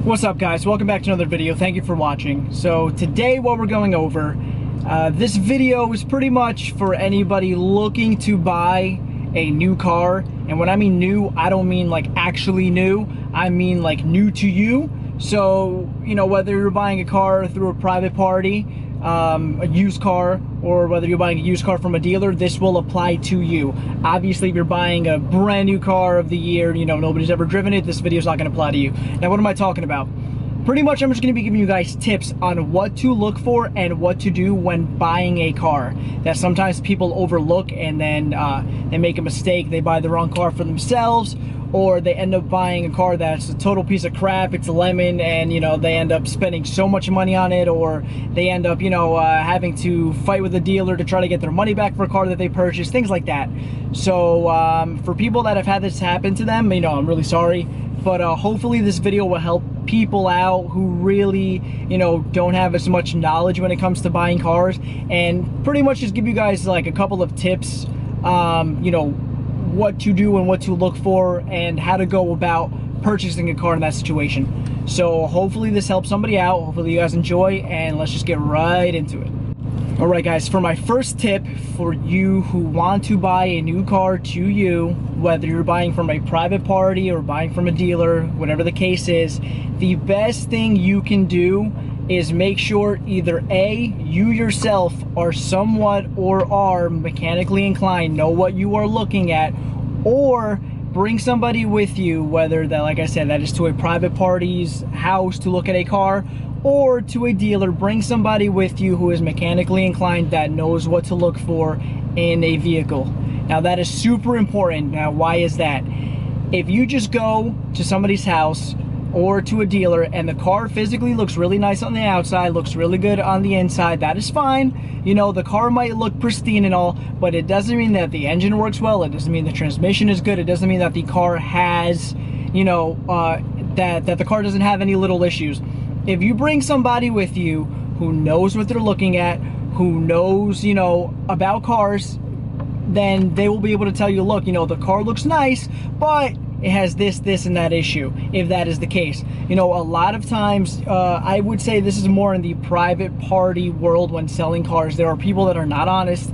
What's up, guys? Welcome back to another video. Thank you for watching. So today what we're going over, this video is pretty much for anybody looking to buy a new car. And when I mean new, I don't mean like actually new, I mean like new to you. So, you know, whether you're buying a car through a private party, a used car, or whether you're buying a used car from a dealer, this will apply to you. Obviously, if you're buying a brand new car of the year, you know, nobody's ever driven it, this video is not going to apply to you. Now, what am I talking about? Pretty much, I'm just going to be giving you guys tips on what to look for and what to do when buying a car that sometimes people overlook, and then they make a mistake. They buy the wrong car for themselves, or they end up buying a car that's a total piece of crap. It's a lemon, and you know, they end up spending so much money on it, or they end up, you know, having to fight with the dealer to try to get their money back for a car that they purchased, things like that. So for people that have had this happen to them, you know, I'm really sorry, but hopefully this video will help people out who really, you know, don't have as much knowledge when it comes to buying cars, and pretty much just give you guys like a couple of tips, you know, what to do and what to look for and how to go about purchasing a car in that situation. So hopefully this helps somebody out. Hopefully you guys enjoy, and let's just get right into it. All right, guys, for my first tip for you who want to buy a new car to you, whether you're buying from a private party or buying from a dealer, whatever the case is, the best thing you can do is make sure either A, you yourself are somewhat or are mechanically inclined, know what you are looking at, or bring somebody with you, whether that, like I said, that is to a private party's house to look at a car, or to a dealer. Bring somebody with you who is mechanically inclined, that knows what to look for in a vehicle. Now that is super important. Now, why is that? If you just go to somebody's house or to a dealer and the car physically looks really nice on the outside, looks really good on the inside, that is fine. You know, the car might look pristine and all, but it doesn't mean that the engine works well. It doesn't mean the transmission is good. It doesn't mean that the car has, you know, that the car doesn't have any little issues. If you bring somebody with you who knows what they're looking at, who knows, you know, about cars, then they will be able to tell you, look, you know, the car looks nice, but it has this, this, and that issue, if that is the case. You know, a lot of times, I would say this is more in the private party world when selling cars. There are people that are not honest,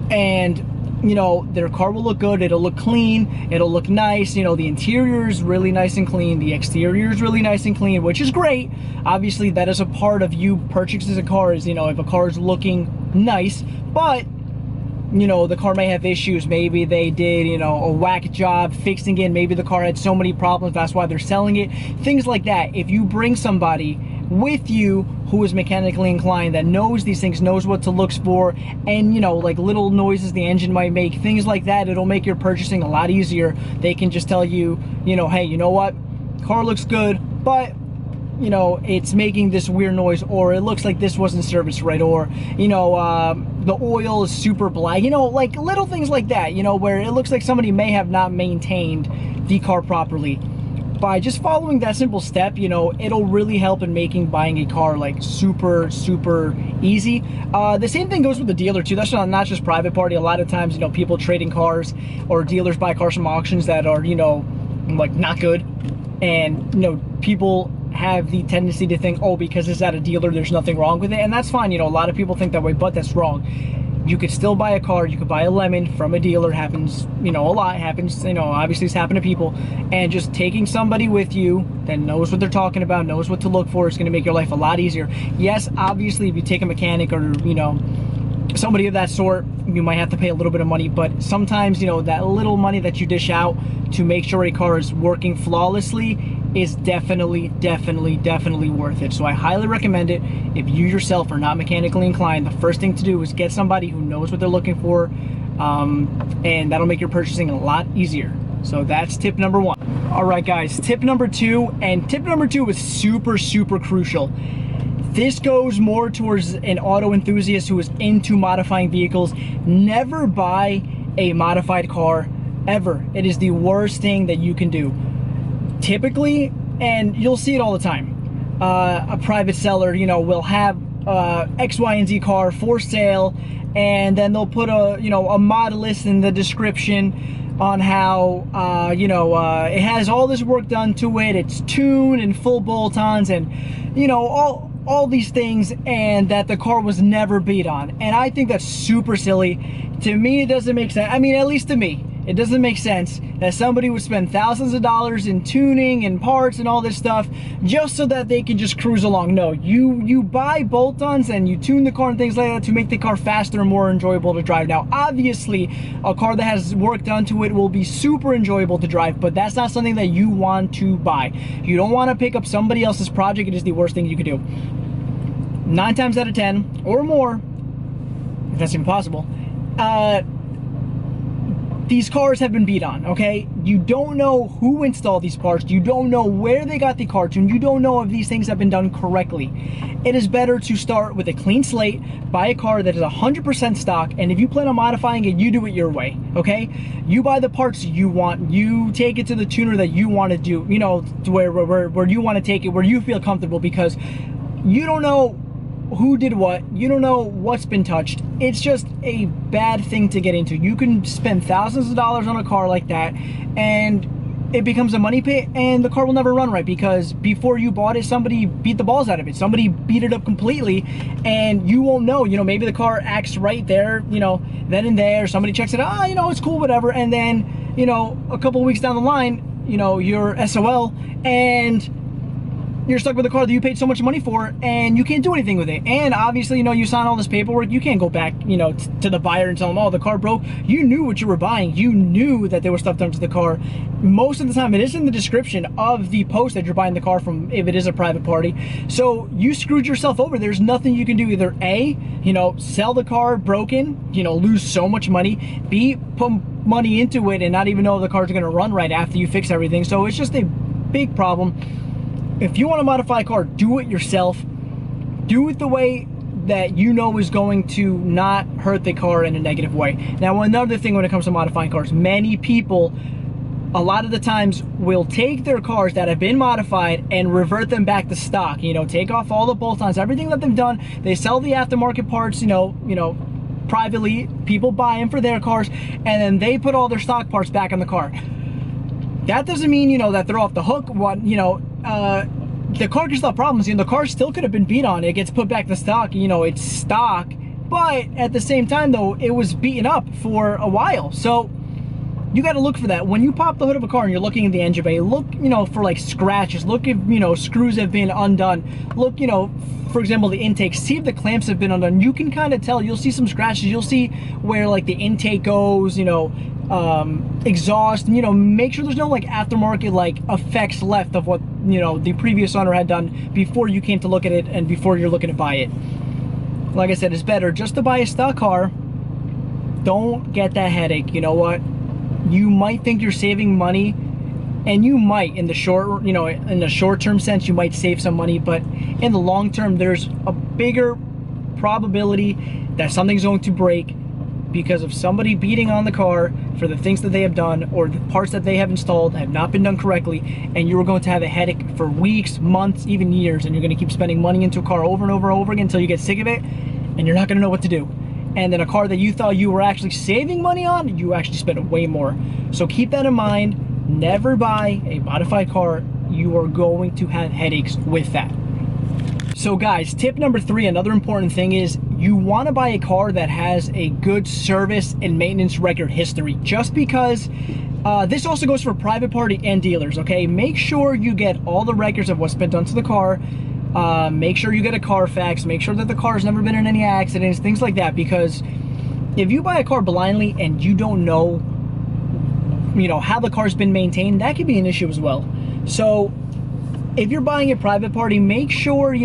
and, you know, their car will look good, it'll look clean, it'll look nice, you know, the interior is really nice and clean, the exterior is really nice and clean, which is great. Obviously, that is a part of you purchasing a car, is, you know, if a car is looking nice, but you know, the car may have issues. Maybe they did, you know, a whack job fixing it. Maybe the car had so many problems, that's why they're selling it. Things like that. If you bring somebody with you who is mechanically inclined, that knows these things, knows what to look for, and, you know, like little noises the engine might make, things like that, it'll make your purchasing a lot easier. They can just tell you, you know, hey, you know what? Car looks good, but you know, it's making this weird noise, or it looks like this wasn't serviced right, or, you know, the oil is super black, you know, like little things like that, you know, where it looks like somebody may have not maintained the car properly. By just following that simple step, you know, it'll really help in making buying a car like super easy. The same thing goes with the dealer too. That's not just private party. A lot of times, you know, people trading cars, or dealers buy cars from auctions that are, you know, like not good, and, you know, people have the tendency to think, oh, because it's at a dealer, there's nothing wrong with it, and that's fine. You know, a lot of people think that way, but that's wrong. You could still buy a car, you could buy a lemon from a dealer. Happens, you know, a lot happens, you know, obviously it's happened to people, and just taking somebody with you that knows what they're talking about, knows what to look for, is going to make your life a lot easier. Yes, obviously, if you take a mechanic or, you know, somebody of that sort, you might have to pay a little bit of money, but sometimes, you know, that little money that you dish out to make sure a car is working flawlessly is definitely worth it. So I highly recommend it. If you yourself are not mechanically inclined, the first thing to do is get somebody who knows what they're looking for, and that'll make your purchasing a lot easier. So that's tip number one. All right, guys, tip number two, and tip number two is super crucial. This goes more towards an auto enthusiast who is into modifying vehicles. Never buy a modified car, ever. It is the worst thing that you can do. Typically, and you'll see it all the time, a private seller, you know, will have X, Y, and Z car for sale, and then they'll put a, you know, a model list in the description, on how, it has all this work done to it. It's tuned and full bolt-ons and, all these things, and that the car was never beat on. And I think that's super silly. To me, it doesn't make sense. I mean, at least to me, it doesn't make sense that somebody would spend thousands of dollars in tuning and parts and all this stuff just so that they can just cruise along. No, you buy bolt-ons and you tune the car and things like that to make the car faster and more enjoyable to drive. Now, obviously, a car that has work done to it will be super enjoyable to drive, but that's not something that you want to buy. You don't want to pick up somebody else's project. It is the worst thing you could do. 9 times out of 10 or more, if that's even possible, these cars have been beat on, okay? You don't know who installed these parts. You don't know where they got the car tuned. You don't know if these things have been done correctly. It is better to start with a clean slate, buy a car that is 100% stock, and if you plan on modifying it, you do it your way, okay? You buy the parts you want. You take it to the tuner that you want to do, to where you want to take it, where you feel comfortable, because you don't know who did what. You don't know what's been touched. It's just a bad thing to get into. You can spend thousands of dollars on a car like that and it becomes a money pit, and the car will never run right because before you bought it, somebody beat the balls out of it. Somebody beat it up completely, and you won't know. Maybe the car acts right there, then and there. Somebody checks it out, it's cool, whatever, and then a couple of weeks down the line, you're SOL and you're stuck with a car that you paid so much money for and you can't do anything with it. And obviously, you sign all this paperwork. You can't go back, to the buyer and tell them, oh, the car broke. You knew what you were buying. You knew that there was stuff done to the car. Most of the time, it is in the description of the post that you're buying the car from if it is a private party. So you screwed yourself over. There's nothing you can do. Either A, sell the car broken, lose so much money. B, put money into it and not even know if the car's going to run right after you fix everything. So it's just a big problem. If you want to modify a car, do it yourself. Do it the way that is going to not hurt the car in a negative way. Now, another thing when it comes to modifying cars, many people, a lot of the times, will take their cars that have been modified and revert them back to stock. Take off all the bolt-ons, everything that they've done. They sell the aftermarket parts, privately. People buy them for their cars, and then they put all their stock parts back on the car. That doesn't mean, that they're off the hook. The car can still have problems. The car still could have been beat on. It gets put back to stock. It's stock. But at the same time, though, it was beaten up for a while. So you got to look for that. When you pop the hood of a car and you're looking at the engine bay, look, for like scratches. Look if, screws have been undone. Look, for example, the intake. See if the clamps have been undone. You can kind of tell. You'll see some scratches. You'll see where like the intake goes, exhaust, make sure there's no like aftermarket like effects left of what the previous owner had done before you came to look at it and before you're looking to buy it. Like I said, it's better just to buy a stock car. Don't get that headache. You know what, you might think you're saving money, and you might in the short-term sense, you might save some money, but in the long term, there's a bigger probability that something's going to break because of somebody beating on the car for the things that they have done, or the parts that they have installed have not been done correctly, and you're going to have a headache for weeks, months, even years, and you're going to keep spending money into a car over and over and over again until you get sick of it, and you're not going to know what to do. And then a car that you thought you were actually saving money on, you actually spent way more. So keep that in mind. Never buy a modified car. You are going to have headaches with that. So guys, tip number 3, another important thing is you want to buy a car that has a good service and maintenance record history. Just because this also goes for private party and dealers, okay? Make sure you get all the records of what's been done to the car. Make sure you get a Carfax. Make sure that the car's never been in any accidents, things like that. Because if you buy a car blindly and you don't know, how the car's been maintained, that could be an issue as well. So if you're buying a private party, make sure,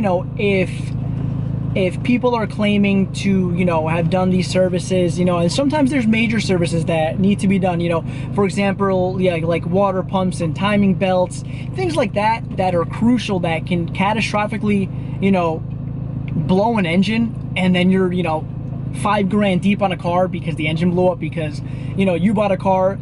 if people are claiming to, have done these services, and sometimes there's major services that need to be done, for example, like water pumps and timing belts, things like that are crucial, that can catastrophically, blow an engine, and then you're, $5 grand deep on a car because the engine blew up because, you bought a car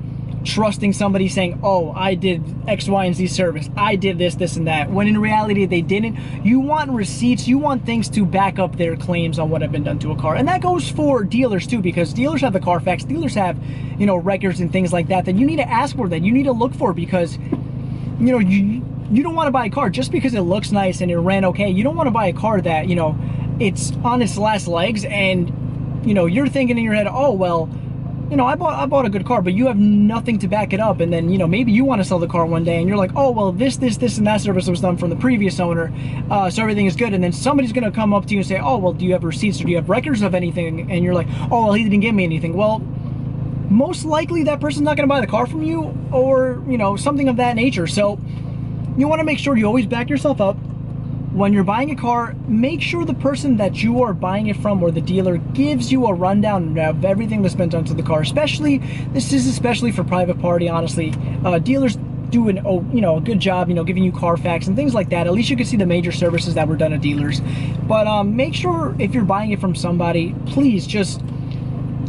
trusting somebody saying, oh, I did X, Y, and Z service, I did this, this, and that, when in reality they didn't. You want receipts, you want things to back up their claims on what have been done to a car. And that goes for dealers too, because dealers have the Carfax, dealers have, you know, records and things like that that you need to ask for, that you need to look for, because, you know, you don't want to buy a car just because it looks nice and it ran okay. You don't want to buy a car that, you know, it's on its last legs and, you know, you're thinking in your head, oh, well, you know, I bought a good car, but you have nothing to back it up. And then, you know, maybe you want to sell the car one day and you're like, oh, well, this, and that service was done from the previous owner, so everything is good. And then somebody's going to come up to you and say, oh, well, do you have receipts or do you have records of anything? And you're like, oh, well, he didn't give me anything. Well, most likely that person's not going to buy the car from you, or, you know, something of that nature. So you want to make sure you always back yourself up. When you're buying a car, make sure the person that you are buying it from, or the dealer, gives you a rundown of everything that's been done to the car. This is especially for private party, honestly. Dealers do a good job, you know, giving you Carfax and things like that. At least you can see the major services that were done at dealers. But make sure if you're buying it from somebody, please just,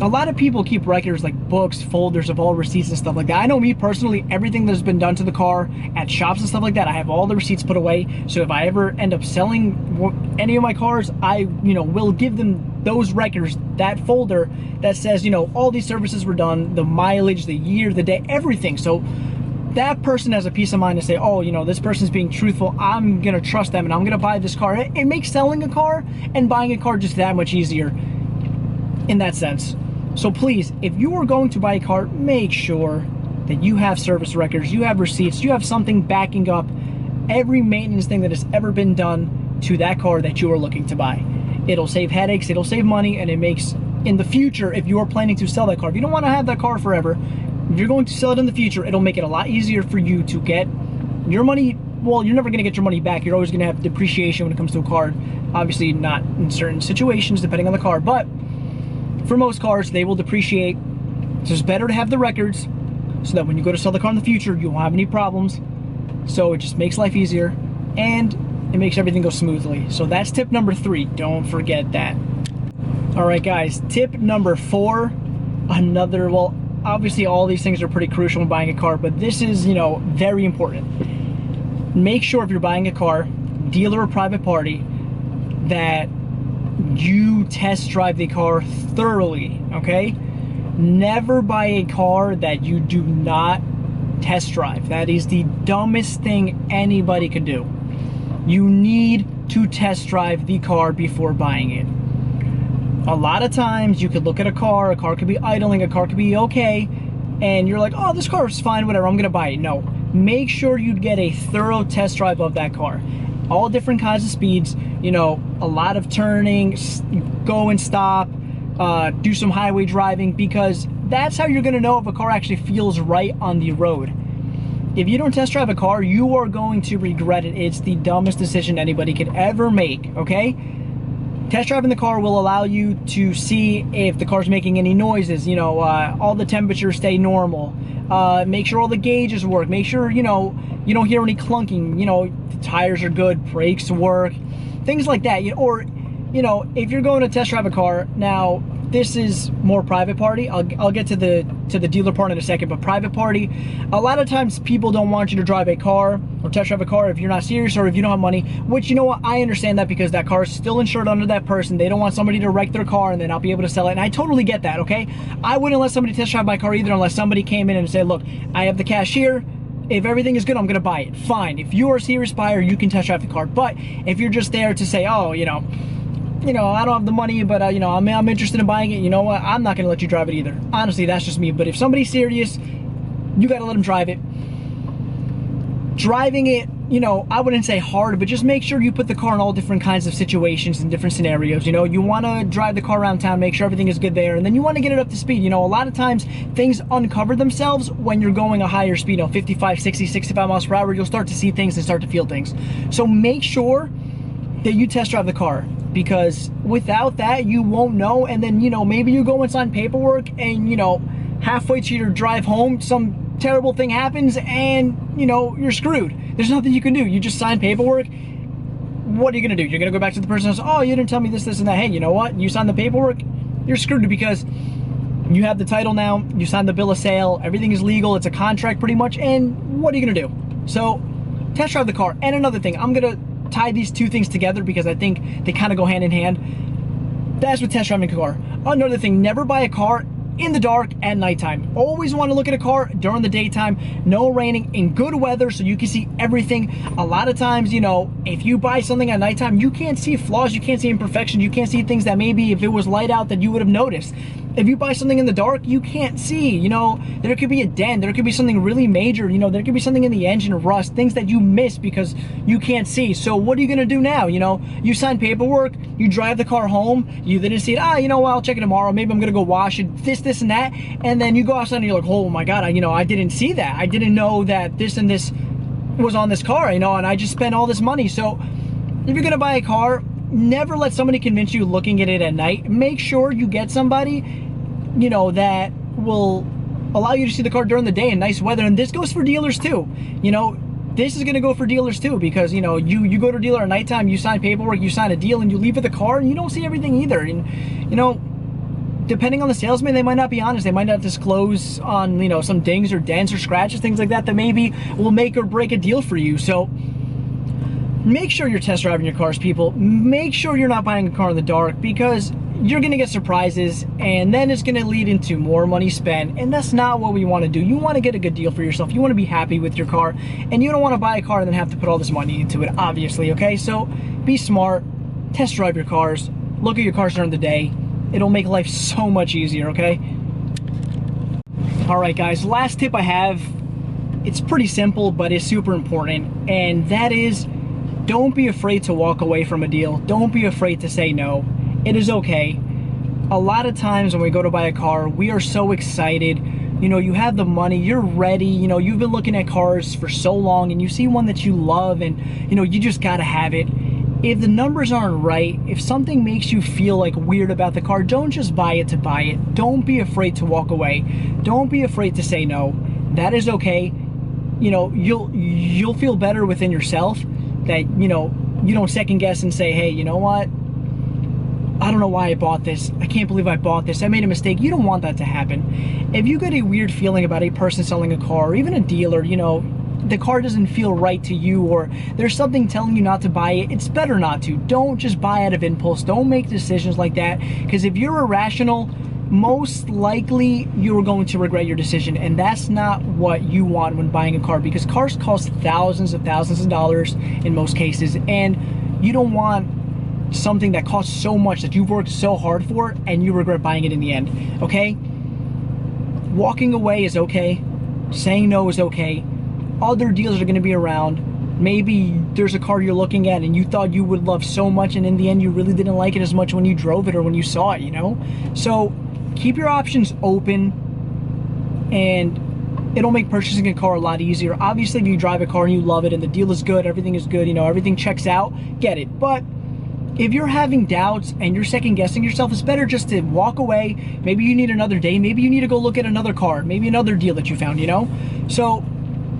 a lot of people keep records like books, folders of all receipts and stuff like that. I know me personally, everything that's been done to the car at shops and stuff like that, I have all the receipts put away. So if I ever end up selling any of my cars, I, you know, will give them those records, that folder that says, you know, all these services were done, the mileage, the year, the day, everything. So that person has a peace of mind to say, oh, you know, this person's being truthful, I'm gonna trust them and I'm gonna buy this car. It makes selling a car and buying a car just that much easier in that sense. So please, if you are going to buy a car, make sure that you have service records, you have receipts, you have something backing up every maintenance thing that has ever been done to that car that you are looking to buy. It'll save headaches, it'll save money, and it makes, in the future, if you are planning to sell that car, if you don't want to have that car forever, if you're going to sell it in the future, it'll make it a lot easier for you to get your money. Well, you're never going to get your money back. You're always going to have depreciation when it comes to a car. Obviously not in certain situations, depending on the car, but for most cars, they will depreciate. So it's better to have the records so that when you go to sell the car in the future, you won't have any problems. So it just makes life easier and it makes everything go smoothly. So that's tip number 3. Don't forget that. All right, guys, tip number 4, another, well, obviously all these things are pretty crucial when buying a car, but this is, you know, very important. Make sure if you're buying a car, dealer or private party, that you test drive the car thoroughly, okay? Never buy a car that you do not test drive. That is the dumbest thing anybody could do. You need to test drive the car before buying it. A lot of times you could look at a car could be idling, a car could be okay, and you're like, oh, this car is fine, whatever, I'm gonna buy it. No, make sure you get a thorough test drive of that car. All different kinds of speeds, you know, a lot of turning, go and stop, do some highway driving, because that's how you're gonna know if a car actually feels right on the road. If you don't test drive a car, you are going to regret it. It's the dumbest decision anybody could ever make, okay? Test driving the car will allow you to see if the car's making any noises, you know, all the temperatures stay normal, make sure all the gauges work, make sure, you know, you don't hear any clunking, you know, the tires are good, brakes work, things like that. Or, you know, if you're going to test drive a car, now this is more private party. I'll get to the dealer part in a second, but private party, a lot of times people don't want you to drive a car or test drive a car if you're not serious or if you don't have money, which, you know what, I understand that, because that car is still insured under that person. They don't want somebody to wreck their car and then not be able to sell it, and I totally get that, okay? I wouldn't let somebody test drive my car either unless somebody came in and said, look, I have the cash here, if everything is good, I'm gonna buy it. Fine, if you are a serious buyer, you can test drive the car. But if you're just there to say, oh, you know, I don't have the money, but you know, I'm interested in buying it, you know what, I'm not gonna let you drive it either. Honestly, that's just me. But if somebody's serious, you gotta let them drive it. Driving it, you know, I wouldn't say hard, but just make sure you put the car in all different kinds of situations and different scenarios. You know, you want to drive the car around town, make sure everything is good there, and then you want to get it up to speed. You know, a lot of times things uncover themselves when you're going a higher speed, you know, 55, 60, 65 miles per hour. You'll start to see things and start to feel things. So make sure that you test drive the car, because without that, you won't know. And then, you know, maybe you go and sign paperwork and, you know, halfway to your drive home, some terrible thing happens and, you know, you're screwed. There's nothing you can do. You just sign paperwork. What are you gonna do? You're gonna go back to the person and say, oh, you didn't tell me this, this, and that. Hey, you know what? You signed the paperwork, you're screwed, because You have the title now, you signed the bill of sale, everything is legal, it's a contract pretty much, and what are you gonna do? So, test drive the car. And another thing, I'm gonna tie these two things together because I think they kind of go hand in hand. That's with test driving a car. Another thing, never buy a car in the dark at nighttime. Always want to look at a car during the daytime, no raining, in good weather so you can see everything. A lot of times, you know, if you buy something at nighttime, you can't see flaws, you can't see imperfections, you can't see things that maybe if it was light out that you would have noticed. If you buy something in the dark, you can't see, you know, there could be a dent, there could be something really major, you know, there could be something in the engine, rust, things that you miss because you can't see. So what are you gonna do now? You know, you sign paperwork, you drive the car home, you didn't see it, you know what, I'll check it tomorrow, maybe I'm gonna go wash it, this and that, and then you go outside and you're like, oh my God, I didn't see that. I didn't know that this and this was on this car, you know, and I just spent all this money. So if you're gonna buy a car, never let somebody convince you looking at it at night. Make sure you get somebody, you know, that will allow you to see the car during the day in nice weather. And this goes for dealers too. You know, this is gonna go for dealers too, because you know, you go to a dealer at nighttime, you sign paperwork, you sign a deal, and you leave with the car and you don't see everything either. And you know, depending on the salesman, they might not be honest. They might not disclose on, you know, some dings or dents or scratches, things like that, that maybe will make or break a deal for you. So make sure you're test driving your cars, people. Make sure you're not buying a car in the dark, because you're gonna get surprises, and then it's gonna lead into more money spent, and that's not what we wanna do. You wanna get a good deal for yourself. You wanna be happy with your car, and you don't wanna buy a car and then have to put all this money into it, obviously, okay? So be smart, test drive your cars, look at your cars during the day. It'll make life so much easier, okay? All right, guys, last tip I have, it's pretty simple, but it's super important, and that is, don't be afraid to walk away from a deal. Don't be afraid to say no. It is okay. A lot of times when we go to buy a car, we are so excited. You know, you have the money, you're ready, you know, you've been looking at cars for so long and you see one that you love and, you know, you just gotta have it. If the numbers aren't right, if something makes you feel like weird about the car, don't just buy it to buy it. Don't be afraid to walk away. Don't be afraid to say no. That is okay. You know, you'll feel better within yourself that, you know, you don't second guess and say, hey, you know what? I don't know why I bought this. I can't believe I bought this. I made a mistake. You don't want that to happen. If you get a weird feeling about a person selling a car, or even a dealer, you know, the car doesn't feel right to you, or there's something telling you not to buy it, it's better not to. Don't just buy out of impulse. Don't make decisions like that, because if you're irrational, most likely you're going to regret your decision, and that's not what you want when buying a car, because cars cost thousands of dollars in most cases, and you don't want something that costs so much that you've worked so hard for and you regret buying it in the end, okay? Walking away is okay. Saying no is okay. Other deals are gonna be around. Maybe there's a car you're looking at and you thought you would love so much, and in the end you really didn't like it as much when you drove it or when you saw it, you know? So keep your options open, and it'll make purchasing a car a lot easier. Obviously, if you drive a car and you love it and the deal is good, everything is good, you know, everything checks out, get it. But if you're having doubts and you're second guessing yourself, it's better just to walk away. Maybe you need another day. Maybe you need to go look at another car, maybe another deal that you found, you know? So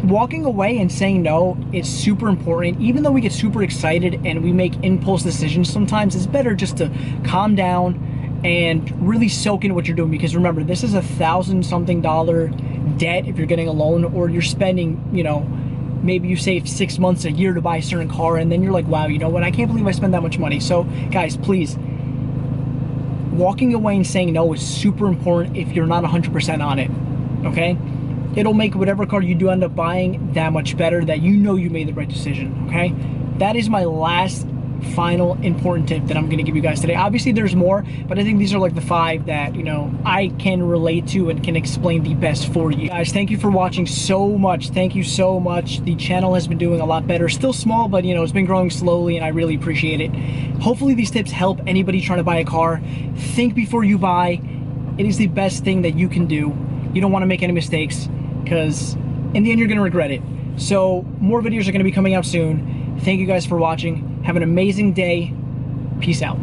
walking away and saying no is super important. Even though we get super excited and we make impulse decisions, sometimes it's better just to calm down and really soak in what you're doing, because remember, this is $1,000-something debt if you're getting a loan, or you're spending, you know, maybe you saved 6 months, a year to buy a certain car, and then you're like, wow, you know what, I can't believe I spent that much money. So guys, please, walking away and saying no is super important if you're not 100% on it, okay? It'll make whatever car you do end up buying that much better, that you know you made the right decision, okay? That is my last final important tip that I'm gonna give you guys today. Obviously there's more, but I think these are like the 5 that, you know, I can relate to and can explain the best for you guys. Thank you for watching so much. Thank you so much. The channel has been doing a lot better. Still small, but you know, it's been growing slowly and I really appreciate it. Hopefully these tips help anybody trying to buy a car. Think before you buy. It is the best thing that you can do. You don't want to make any mistakes, because in the end you're gonna regret it. So more videos are gonna be coming out soon. Thank you guys for watching. Have an amazing day. Peace out.